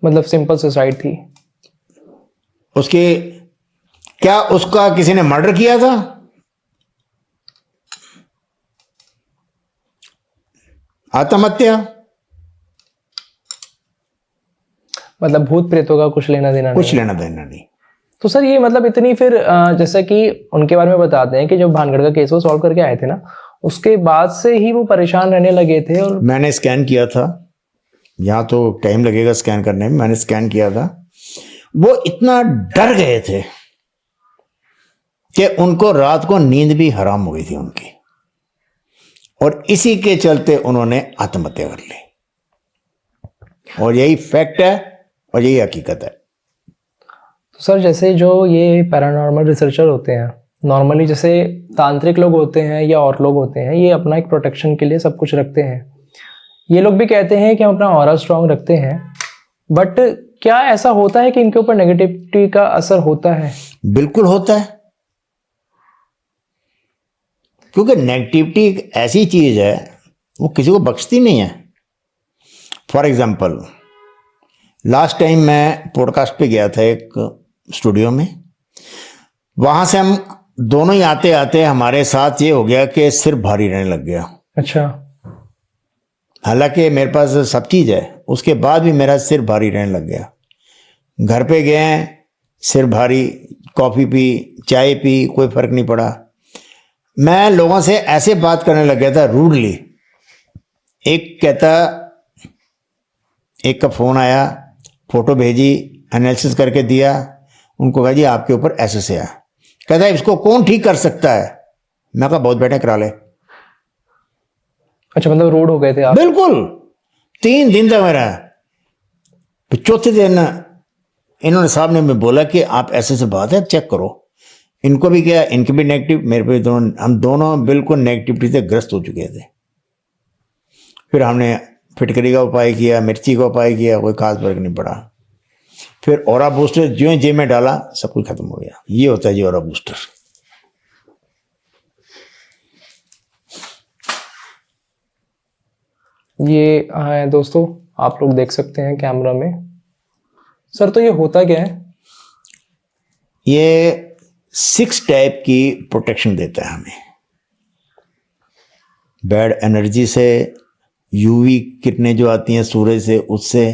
मतलब सिंपल सुसाइड थी? उसकी क्या उसका किसी ने मर्डर किया था? आत्महत्या? मतलब भूत प्रेतों का कुछ लेना देना कुछ नहीं? लेना देना नहीं। तो सर, ये मतलब इतनी फिर जैसा कि उनके बारे में बताते हैं कि जब भानगढ़ का केस वो सॉल्व करके आए थे ना, उसके बाद से ही वो परेशान रहने लगे थे। और मैंने स्कैन किया था, यहाँ तो टाइम लगेगा स्कैन करने में, मैंने स्कैन किया था। वो इतना डर गए थे कि उनको रात को नींद भी हराम हो गई थी उनकी, और इसी के चलते उन्होंने आत्महत्या कर ली। और यही फैक्ट है और यही हकीकत है। तो सर, जैसे जो ये पैरानॉर्मल रिसर्चर होते हैं, नॉर्मली जैसे तांत्रिक लोग होते हैं या और लोग होते हैं, ये अपना एक प्रोटेक्शन के लिए सब कुछ रखते हैं। ये लोग भी कहते हैं कि हम अपना ऑरा स्ट्रांग रखते हैं, बट क्या ऐसा होता है कि इनके ऊपर नेगेटिविटी का असर होता है? बिल्कुल होता है, क्योंकि नेगेटिविटी एक ऐसी चीज है वो किसी को बख्शती नहीं है। फॉर एग्जाम्पल, लास्ट टाइम मैं पॉडकास्ट पे गया था एक स्टूडियो में, वहां से हम दोनों ही आते आते हमारे साथ ये हो गया कि सिर भारी रहने लग गया। अच्छा। हालांकि मेरे पास सब चीज़ है, उसके बाद भी मेरा सिर भारी रहने लग गया। घर पे गए, सिर भारी, कॉफ़ी पी, चाय पी, कोई फ़र्क नहीं पड़ा। मैं लोगों से ऐसे बात करने लग गया था रूडली। एक का फ़ोन आया, फ़ोटो भेजी, एनालिसिस करके दिया, उनको कहा जी आपके ऊपर ऐसे से आया। कहता है इसको कौन ठीक कर सकता है? मैं कहा बहुत बेटे करा ले। अच्छा, मतलब रोड हो गए थे आप? बिल्कुल, 3 दिन तक मेरा। फिर चौथे दिन इन्होंने साहब ने मैं बोला कि आप ऐसे से बात है, चेक करो। इनको भी क्या, इनके भी नेगेटिव, मेरे पे दोनों, हम दोनों बिल्कुल नेगेटिविटी से ग्रस्त हो चुके थे। फिर हमने फिटकरी का उपाय किया, मिर्ची का उपाय किया, कोई खास फर्क नहीं पड़ा। फिर ऑरा बूस्टर जो जेब में डाला, सब कुछ खत्म हो गया। ये होता है जी ऑरा बूस्टर। ये है दोस्तों, आप लोग देख सकते हैं कैमरा में। सर तो ये होता क्या है? ये 6 टाइप की प्रोटेक्शन देता है हमें, बैड एनर्जी से, यूवी किरणें जो आती हैं सूरज से, उससे,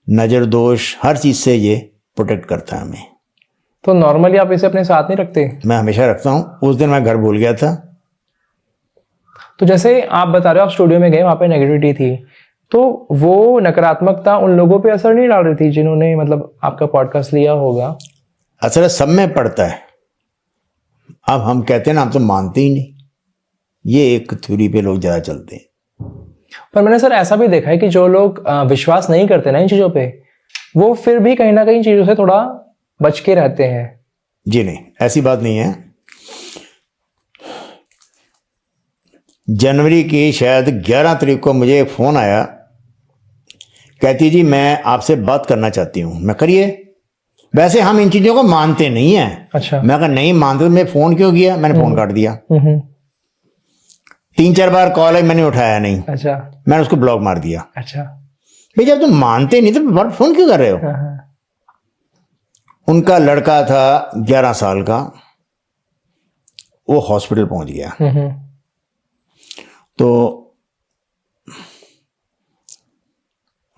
नज़र दोष, हर चीज़ से ये प्रोटेक्ट करता है हमें। तो नॉर्मली आप इसे अपने साथ नहीं रखते? मैं हमेशा रखता हूँ। उस दिन मैं घर भूल गया था। तो जैसे आप बता रहे हो, आप स्टूडियो में गए, वहाँ पे नेगेटिविटी थी, तो वो नकारात्मकता उन लोगों पे असर नहीं डाल रही थी जिन्होंने मतलब आपका पॉडकास्ट लिया होगा? असर सब में पड़ता है। अब हम कहते हैं ना, हम तो मानते ही नहीं। ये एक थ्योरी पे लोग ज़्यादा चलते हैं। पर मैंने सर ऐसा भी देखा है कि जो लोग विश्वास नहीं करते ना इन चीज़ों पे, वो फिर भी कहीं ना कहीं चीज़ों से थोड़ा बच के रहते हैं। जी नहीं, ऐसी बात नहीं है। जनवरी की शायद 11 तारीख को मुझे एक फ़ोन आया, कहती जी मैं आपसे बात करना चाहती हूँ। मैं करिए। वैसे हम इन चीज़ों को मानते नहीं हैं। अच्छा। मैं कहा नहीं मानते तो मैं फ़ोन क्यों किया? मैंने फ़ोन काट दिया। 3-4 बार कॉल है, मैंने उठाया नहीं। अच्छा। मैंने उसको ब्लॉक मार दिया। अच्छा। भाई जब तुम मानते नहीं तो फ़ोन क्यों कर रहे हो? उनका लड़का था 11 साल का, वो हॉस्पिटल पहुंच गया। तो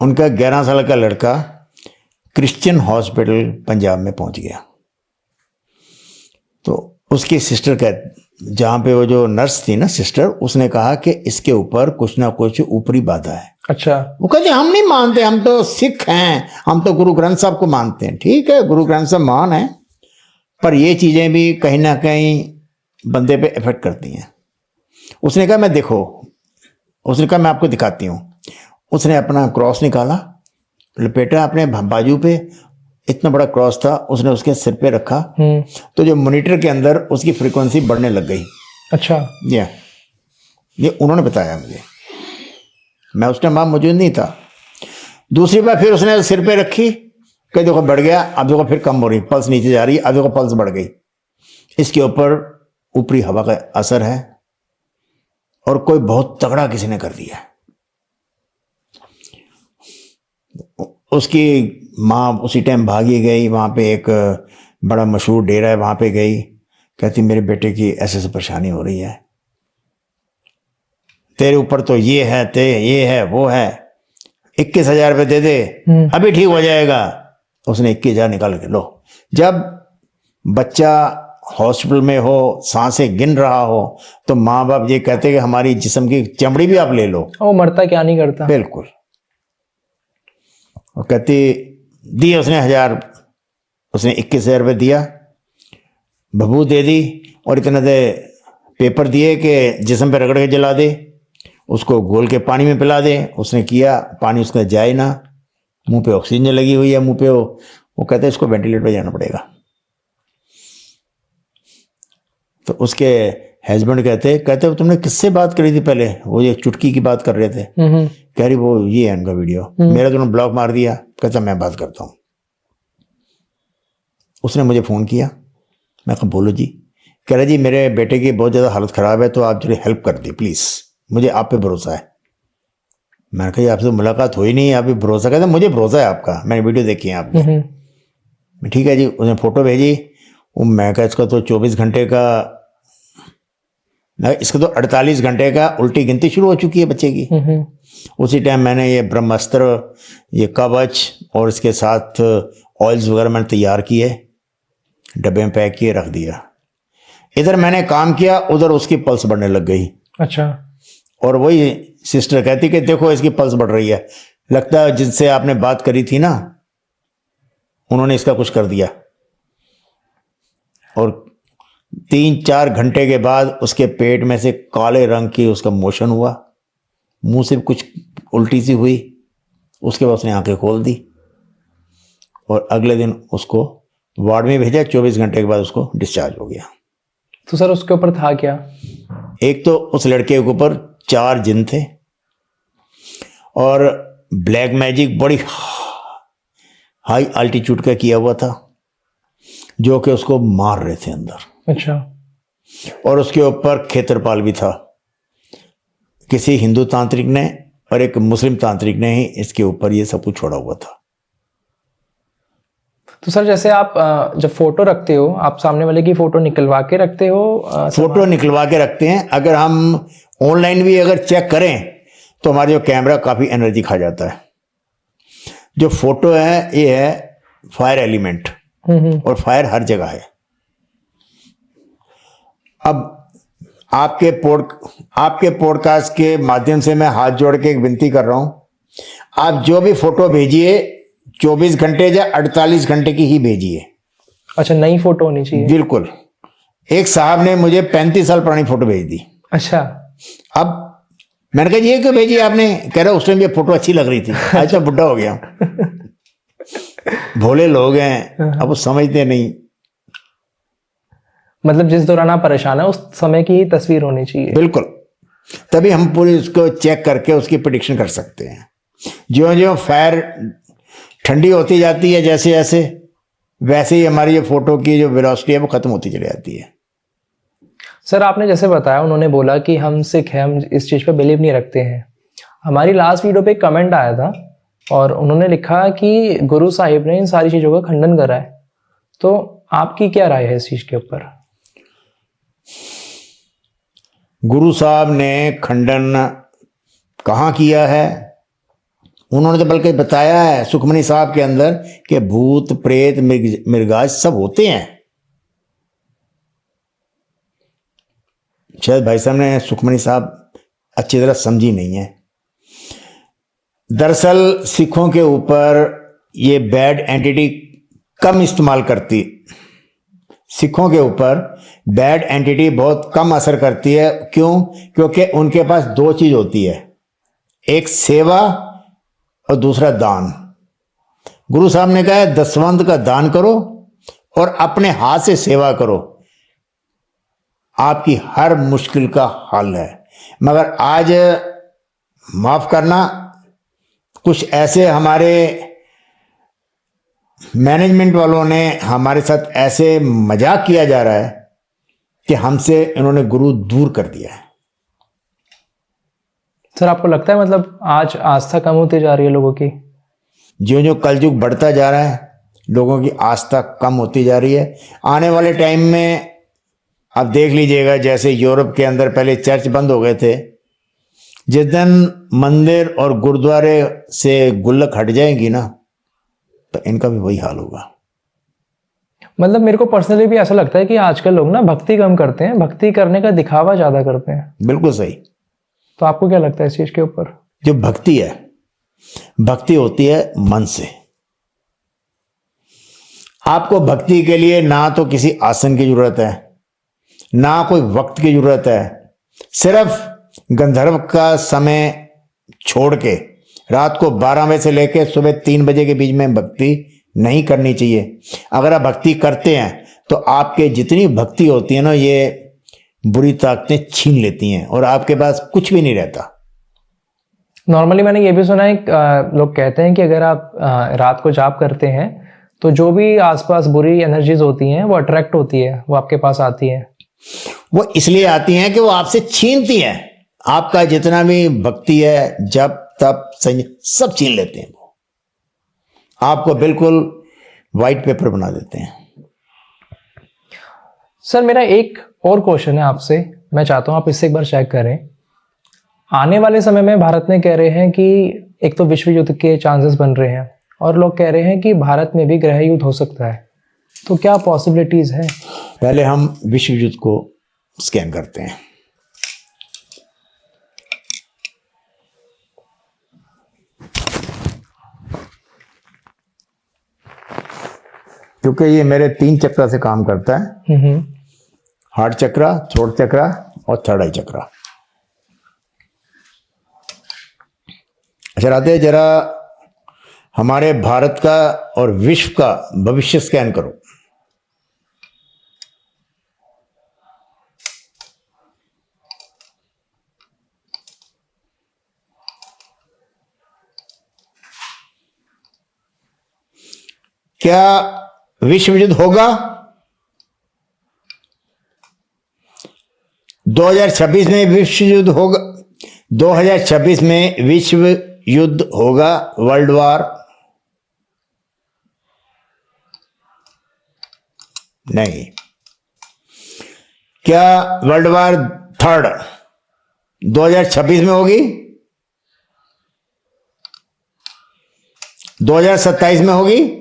उनका 11 साल का लड़का क्रिश्चियन हॉस्पिटल पंजाब में पहुंच गया। तो उसकी सिस्टर का, जहाँ पे वो जो नर्स थी ना सिस्टर, उसने कहा कि इसके ऊपर कुछ ना कुछ ऊपरी बाधा है। अच्छा। वो कहते हम नहीं मानते, हम तो सिख हैं, हम तो गुरु ग्रंथ साहब को मानते हैं। ठीक है, गुरु ग्रंथ साहब महान है, पर ये चीज़ें भी कहीं ना कहीं बंदे पे इफेक्ट करती हैं। उसने कहा मैं देखो, उसने कहा मैं आपको दिखाती हूँ। उसने अपना क्रॉस निकाला, लपेटा अपने बाजू पे, इतना बड़ा क्रॉस था, उसने उसके सिर पे रखा। तो जो मॉनिटर के अंदर उसकी फ्रीक्वेंसी बढ़ने लग गई। अच्छा। ये उन्होंने बताया मुझे, मैं उस टाइम वहाँ मौजूद नहीं था। दूसरी बार फिर उसने सिर पे रखी, कहीं देखो बढ़ गया, अब देखो फिर कम हो रही, पल्स नीचे जा रही है, अब देखो पल्स बढ़ गई। इसके ऊपर ऊपरी हवा का असर है, और कोई बहुत तगड़ा किसी ने कर दिया। उसकी माँ उसी टाइम भागी गई, वहाँ पे एक बड़ा मशहूर डेरा है, वहाँ पे गई। कहती मेरे बेटे की ऐसे परेशानी हो रही है, तेरे ऊपर तो ये है, ये है, वो है, 21,000 रुपये दे दे, अभी ठीक हो जाएगा। उसने 21,000 निकाल के लो। जब बच्चा हॉस्पिटल में हो, सांसें गिन रहा हो, तो माँ बाप ये कहते कि हमारी जिस्म की चमड़ी भी आप ले लो। वो मरता क्या नहीं करता। बिल्कुल। और कहती दी उसने 1,000, उसने 21,000 रुपये दिया, बबू दे दी, और इतने दे पेपर दिए कि जिस्म पे रगड़ के जला दे, उसको घोल के पानी में पिला दे। उसने किया, पानी उसका जाए ना, मुंह पे ऑक्सीजन लगी हुई है, मुंह पे वो कहते इसको वेंटिलेटर पे जाना पड़ेगा। तो उसके हस्बैंड कहते तुमने किससे बात करी थी पहले? वो एक चुटकी की बात कर रहे थे। कह रही वो ये है उनका वीडियो, मेरा तुमने ब्लॉक मार दिया। कहता मैं बात करता हूँ। उसने मुझे फ़ोन किया, मैं कहा बोलो जी। कह रहा जी मेरे बेटे की बहुत ज़्यादा हालत ख़राब है, तो आप जरा हेल्प कर दी प्लीज़, मुझे आप पे भरोसा है। मैंने कहा आपसे मुलाकात हुई नहीं, आप भी भरोसा। कहते मुझे भरोसा है आपका, मैंने वीडियो देखी है आपकी। ठीक है जी। उसने फ़ोटो भेजी। वो मैं कहा इसका तो 24 घंटे का, इसका तो 48 घंटे का उल्टी गिनती शुरू हो चुकी है बच्चे की। उसी टाइम मैंने ये ब्रह्मास्त्र, ये कवच और इसके साथ ऑयल्स वगैरह मैंने तैयार किए। डब्बे में पैक किए रख दिया। इधर मैंने काम किया, उधर उसकी पल्स बढ़ने लग गई। अच्छा। और वही सिस्टर कहती कि देखो इसकी पल्स बढ़ रही है, लगता है जिनसे आपने बात करी थी ना उन्होंने इसका कुछ कर दिया। और 3-4 घंटे के बाद उसके पेट में से काले रंग की उसका मोशन हुआ, मुंह से कुछ उल्टी सी हुई। उसके बाद उसने आंखें खोल दी और अगले दिन उसको वार्ड में भेजा। 24 घंटे के बाद उसको डिस्चार्ज हो गया। तो सर उसके ऊपर था क्या? एक तो उस लड़के के ऊपर 4 जिन थे और ब्लैक मैजिक बड़ी हाई अल्टीट्यूड का किया हुआ था जो कि उसको मार रहे थे अंदर। अच्छा। और उसके ऊपर खेतरपाल भी था। किसी हिंदू तांत्रिक ने और एक मुस्लिम तांत्रिक ने ही इसके ऊपर ये सब कुछ छोड़ा हुआ था। तो सर जैसे आप जब फोटो रखते हो, आप सामने वाले की फोटो निकलवा के रखते हो? फोटो निकलवा के रखते हैं। अगर हम ऑनलाइन भी अगर चेक करें तो हमारा जो कैमरा काफ़ी एनर्जी खा जाता है। जो फोटो है ये है फायर एलिमेंट, और फायर हर जगह है। अब आपके पॉडकास्ट के माध्यम से मैं हाथ जोड़ के एक विनती कर रहा हूं, आप जो भी फोटो भेजिए 24 घंटे या 48 घंटे की ही भेजिए। अच्छा, नई फोटो होनी चाहिए? बिल्कुल। एक साहब ने मुझे 35 साल पुरानी फोटो भेज दी। अच्छा। अब मैंने कहा ये क्यों भेजी आपने? कह रहा उस टाइम ये फोटो अच्छी लग रही थी, आज तो बुढ़ा हो गया। भोले लोग हैं, अब वो समझते नहीं। मतलब जिस दौरान आप परेशान है उस समय की ही तस्वीर होनी चाहिए। बिल्कुल, तभी हम पूरी उसको चेक करके उसकी प्रेडिक्शन कर सकते हैं। ज्यों ज्यों फायर ठंडी होती जाती है जैसे जैसे, वैसे ही हमारी ये फोटो की जो वेलोसिटी है वो खत्म होती चली जाती है। सर आपने जैसे बताया, उन्होंने बोला कि हम सिख हैं, हम इस चीज़ पे बिलीव नहीं रखते हैं। हमारी लास्ट वीडियो पे एक कमेंट आया था और उन्होंने लिखा कि गुरु साहिब ने इन सारी चीज़ों का खंडन करा है। तो आपकी क्या राय है इस चीज़ के ऊपर? गुरु साहब ने खंडन कहाँ किया है? उन्होंने तो बल्कि बताया है सुखमनी साहब के अंदर कि भूत प्रेत मृगाज सब होते हैं। शायद भाई साहब ने सुखमनी साहब अच्छी तरह समझी नहीं है। दरअसल सिखों के ऊपर ये बैड एंटिटी कम इस्तेमाल करती, सिखों के ऊपर बैड एंटिटी बहुत कम असर करती है। क्यों? क्योंकि उनके पास 2 चीज होती है, एक सेवा और दूसरा दान। गुरु साहब ने कहा है दसवंत का दान करो और अपने हाथ से सेवा करो, आपकी हर मुश्किल का हल है। मगर आज माफ करना, कुछ ऐसे हमारे मैनेजमेंट वालों ने हमारे साथ ऐसे मजाक किया जा रहा है कि हमसे इन्होंने गुरु दूर कर दिया है। सर आपको लगता है मतलब आज आस्था कम होती जा रही है लोगों की? ज्यों ज्यों कलयुग बढ़ता जा रहा है लोगों की आस्था कम होती जा रही है। आने वाले टाइम में आप देख लीजिएगा, जैसे यूरोप के अंदर पहले चर्च बंद हो गए थे, जिस दिन मंदिर और गुरुद्वारे से गुल्लक हट जाएंगी ना तो इनका भी वही हाल होगा। मतलब मेरे को पर्सनली भी ऐसा लगता है कि आजकल लोग ना भक्ति कम करते हैं, भक्ति करने का दिखावा ज्यादा करते हैं। बिल्कुल सही। तो आपको क्या लगता है इस चीज के ऊपर? जो भक्ति है, भक्ति होती है मन से। आपको भक्ति के लिए ना तो किसी आसन की जरूरत है, ना कोई वक्त की जरूरत है। सिर्फ गंधर्व का समय छोड़ के रात को 12 बजे से लेकर सुबह 3 बजे के बीच में भक्ति नहीं करनी चाहिए। अगर आप भक्ति करते हैं तो आपके जितनी भक्ति होती है ना, ये बुरी ताकतें छीन लेती हैं और आपके पास कुछ भी नहीं रहता। नॉर्मली मैंने ये भी सुना है, लोग कहते हैं कि अगर आप रात को जाप करते हैं तो जो भी आसपास बुरी एनर्जीज होती हैं वो अट्रैक्ट होती है, वो आपके पास आती हैं। वो इसलिए आती हैं कि वो आपसे छीनती हैं। आपका जितना भी भक्ति है, जप तप सब छीन लेते हैं। वो आपको बिल्कुल वाइट पेपर बना देते हैं। सर मेरा एक और क्वेश्चन है आपसे, मैं चाहता हूं आप इससे एक बार चेक करें। आने वाले समय में भारत में कह रहे हैं कि एक तो विश्व युद्ध के चांसेस बन रहे हैं और लोग कह रहे हैं कि भारत में भी गृह युद्ध हो सकता है। तो क्या पॉसिबिलिटीज है? पहले हम विश्व युद्ध को स्कैन करते हैं। क्योंकि ये मेरे 3 चक्र से काम करता है, हार्ट चक्रा, थ्रोट चक्रा और थर्ड आई चक्रा। अच्छा राधे, जरा हमारे भारत का और विश्व का भविष्य स्कैन करो। क्या विश्व युद्ध होगा? 2026 में विश्व युद्ध होगा? 2026 में विश्व युद्ध होगा, वर्ल्ड वार? नहीं। क्या वर्ल्ड वार थर्ड 2026 में होगी? 2027 में होगी?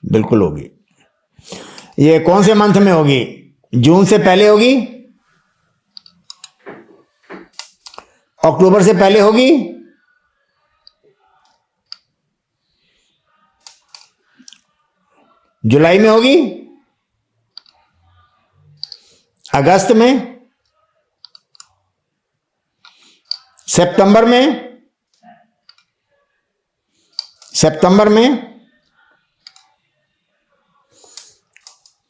बिल्कुल होगी। ये कौन से मंथ में होगी? जून से पहले होगी? अक्टूबर से पहले होगी? जुलाई में होगी? अगस्त में? सितंबर में? सितंबर में?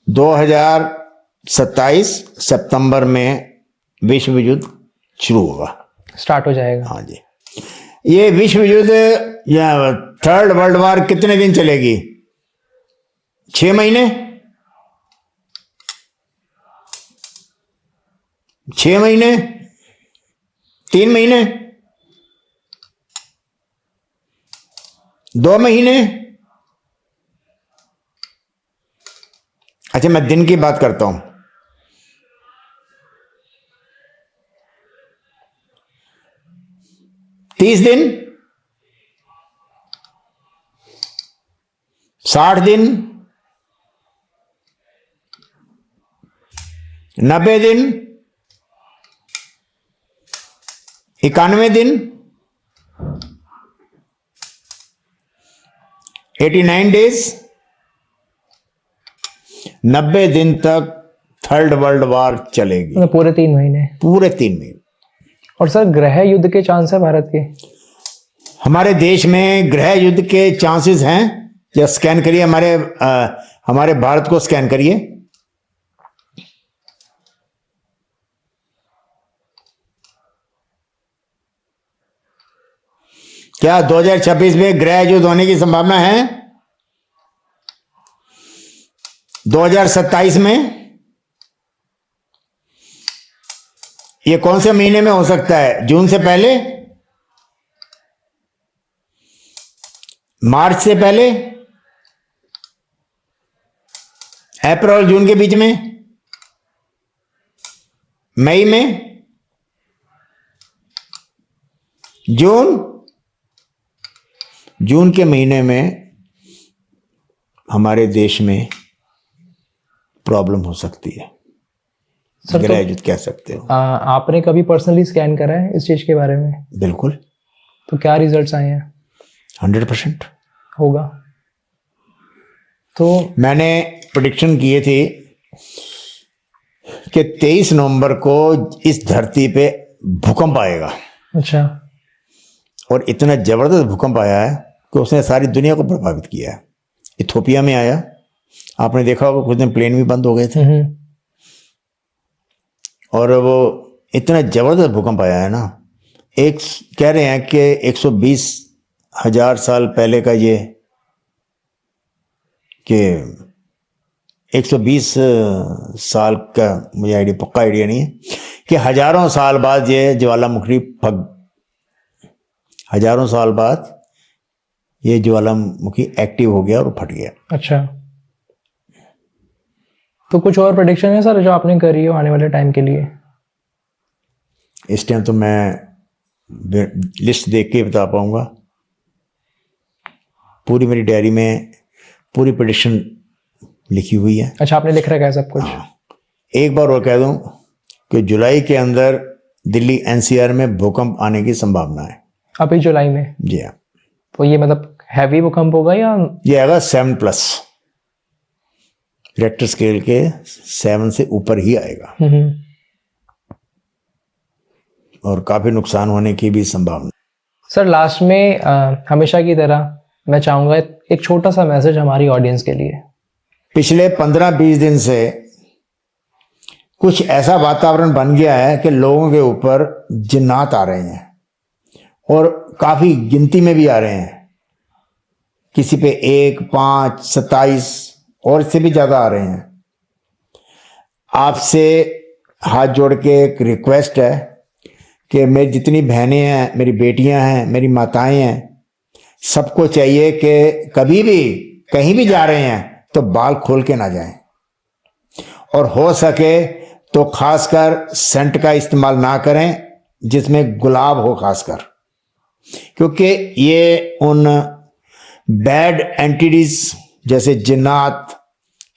2027 सितंबर में विश्व युद्ध शुरू होगा, स्टार्ट हो जाएगा। हाँ जी। ये विश्व युद्ध या थर्ड वर्ल्ड वार कितने दिन चलेगी? 6 महीने? 6 महीने? 3 महीने? 2 महीने? अच्छा, मैं दिन की बात करता हूं। 30 दिन? 60 दिन? 90 दिन? 91 दिन? 89 डेज? 90 दिन तक थर्ड वर्ल्ड वार चलेगी। मतलब पूरे 3 महीने? पूरे 3 महीने। और सर, गृह युद्ध के चांस है भारत के? हमारे देश में गृह युद्ध के चांसेस हैं। या स्कैन करिए, हमारे भारत को स्कैन करिए। क्या 2026 में गृह युद्ध होने की संभावना है? 2027 में? ये कौन से महीने में हो सकता है? जून से पहले? मार्च से पहले? अप्रैल और जून के बीच में? मई में? जून के महीने में हमारे देश में प्रॉब्लम हो सकती है। सर, गृह युद्ध कह सकते हो। आपने कभी पर्सनली स्कैन करा है इस चीज के बारे में? बिल्कुल। तो क्या रिजल्ट्स आए हैं? 100% होगा। तो मैंने प्रेडिक्शन किए थे कि 23 नवंबर को इस धरती पे भूकंप आएगा। अच्छा। और इतना जबरदस्त भूकंप आया है कि उसने सारी दुनिया को प्रभावित किया है। इथोपिया में आया, आपने देखा होगा, कुछ दिन प्लेन भी बंद हो गए थे। और वो इतना जबरदस्त भूकंप आया है ना, एक कह रहे हैं कि 120,000 साल पहले का ये, कि 120 साल का, मुझे आइडिया, पक्का आइडिया नहीं है, कि हजारों साल बाद ये ज्वालामुखी हजारों साल बाद ये ज्वालामुखी एक्टिव हो गया और फट गया। अच्छा। तो कुछ और प्रेडिक्शन है सर जो आपने करी हो आने वाले टाइम के लिए? इस टाइम तो मैं लिस्ट देख के बता पाऊंगा। पूरी मेरी डायरी में पूरी प्रेडिक्शन लिखी हुई है। अच्छा, आपने लिख रखा है सब कुछ? एक बार और कह दूं कि जुलाई के अंदर दिल्ली एनसीआर में भूकंप आने की संभावना है। अभी जुलाई में? जी हाँ। तो ये मतलब हैवी भूकंप होगा या? ये आएगा 7+ रिक्टर स्केल के 7 से ऊपर ही आएगा और काफी नुकसान होने की भी संभावना। सर लास्ट में हमेशा की तरह मैं चाहूंगा एक छोटा सा मैसेज हमारी ऑडियंस के लिए। पिछले 15-20 दिन से कुछ ऐसा वातावरण बन गया है कि लोगों के ऊपर जिन्नात आ रहे हैं और काफी गिनती में भी आ रहे हैं। किसी पे 1, 5, 27 और इससे भी ज्यादा आ रहे हैं। आपसे हाथ जोड़ के एक रिक्वेस्ट है कि मेरी जितनी बहनें हैं, मेरी बेटियां हैं, मेरी माताएं हैं, सबको चाहिए कि कभी भी कहीं भी जा रहे हैं तो बाल खोल के ना जाएं और हो सके तो खासकर सेंट का इस्तेमाल ना करें जिसमें गुलाब हो खासकर, क्योंकि ये उन बैड एंटिटीज जैसे जिन्नात,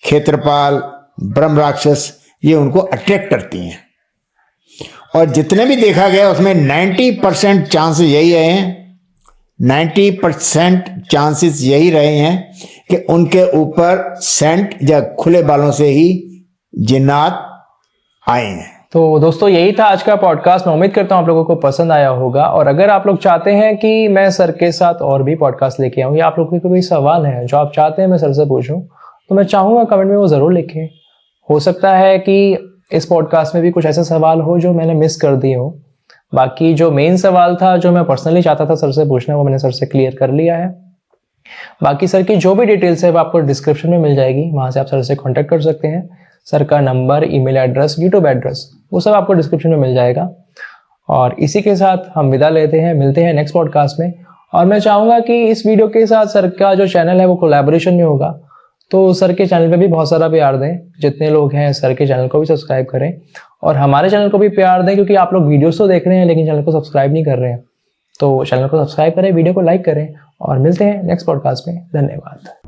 खेत्रपाल, ब्रह्म राक्षस, ये उनको अट्रैक्ट करती हैं। और जितने भी देखा गया उसमें 90% चांसेस यही रहे हैं, 90% चांसेस यही रहे हैं कि उनके ऊपर सेंट या खुले बालों से ही जिन्नात आए हैं। तो दोस्तों यही था आज का पॉडकास्ट। मैं उम्मीद करता हूँ आप लोगों को पसंद आया होगा। और अगर आप लोग चाहते हैं कि मैं सर के साथ और भी पॉडकास्ट लेके आऊँ या आप लोगों के कोई सवाल है जो आप चाहते हैं मैं सर से पूछूं, तो मैं चाहूँगा कमेंट में वो ज़रूर लिखें। हो सकता है कि इस पॉडकास्ट में भी कुछ ऐसे सवाल हो जो मैंने मिस कर दिए हो। बाकी जो मेन सवाल था जो मैं पर्सनली चाहता था सर से पूछना, वो मैंने सर से क्लियर कर लिया है। बाकी सर की जो भी डिटेल्स है वो आपको डिस्क्रिप्शन में मिल जाएगी, वहाँ से आप सर से कॉन्टैक्ट कर सकते हैं। सर का number, email address, YouTube address, वो सब आपको डिस्क्रिप्शन में मिल जाएगा। और इसी के साथ हम विदा लेते हैं, मिलते हैं नेक्स्ट पॉडकास्ट में। और मैं चाहूँगा कि इस वीडियो के साथ सर का जो चैनल है वो कोलैबोरेशन में होगा, तो सर के चैनल पे भी बहुत सारा प्यार दें। जितने लोग हैं सर के चैनल को भी सब्सक्राइब करें और हमारे चैनल को भी प्यार दें, क्योंकि आप लोग वीडियोस तो देख रहे हैं लेकिन चैनल को सब्सक्राइब नहीं कर रहे हैं। तो चैनल को सब्सक्राइब करें, वीडियो को लाइक करें और मिलते हैं नेक्स्ट पॉडकास्ट में। धन्यवाद।